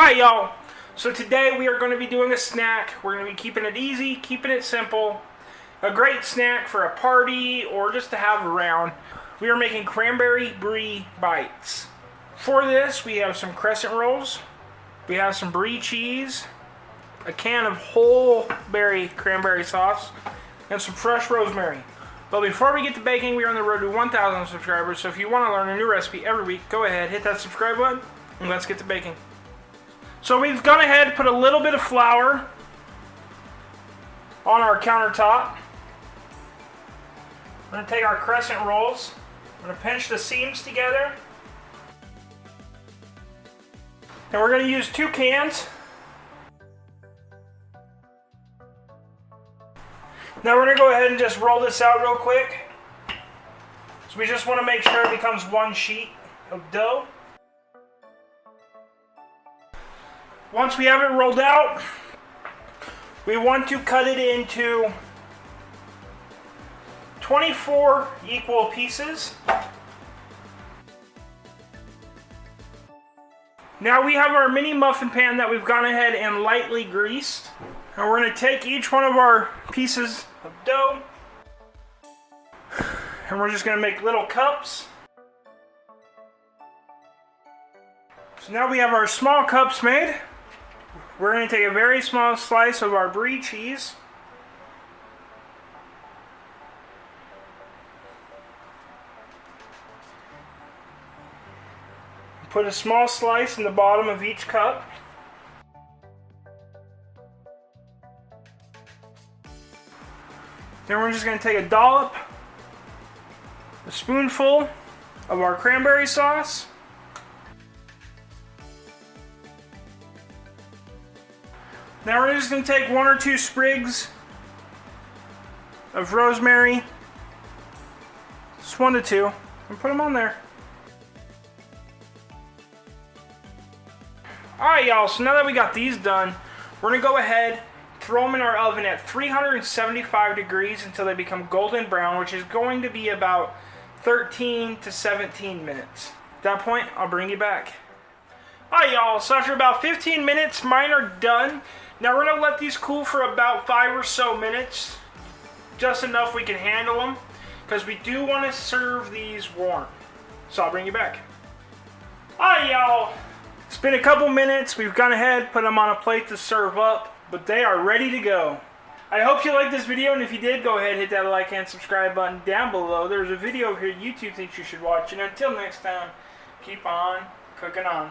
Alright, y'all. So today we are going to be doing a snack. We're going to be keeping it easy, keeping it simple. A great snack for a party or just to have around. We are making cranberry brie bites. For this, we have some crescent rolls. We have some brie cheese, a can of whole berry cranberry sauce, and some fresh rosemary. But before we get to baking, we are on the road to 1,000 subscribers. So if you want to learn a new recipe every week, go ahead, hit that subscribe button, and let's get to baking. So we've gone ahead and put a little bit of flour on our countertop. We're going to take our crescent rolls. We're going to pinch the seams together. And we're going to use 2 cans. Now we're going to go ahead and just roll this out real quick. So we just want to make sure it becomes one sheet of dough. Once we have it rolled out, we want to cut it into 24 equal pieces. Now we have our mini muffin pan that we've gone ahead and lightly greased. And we're going to take each one of our pieces of dough and we're just going to make little cups. So now we have our small cups made. We're going to take a very small slice of our brie cheese. Put a small slice in the bottom of each cup. Then we're just going to take a dollop, a spoonful of our cranberry sauce. Now we're just going to take 1 or 2 sprigs of rosemary, just 1 to 2, and put them on there. Alright y'all, so now that we got these done, we're going to go ahead, throw them in our oven at 375 degrees until they become golden brown, which is going to be about 13 to 17 minutes. At that point, I'll bring you back. Alright y'all, so after about 15 minutes, mine are done. Now we're going to let these cool for about 5 or so minutes. Just enough we can handle them. Because we do want to serve these warm. So I'll bring you back. Alright y'all. It's been a couple minutes. We've gone ahead, put them on a plate to serve up. But they are ready to go. I hope you liked this video. And if you did, go ahead, hit that like and subscribe button down below. There's a video here YouTube thinks you should watch. And until next time, keep on cooking on.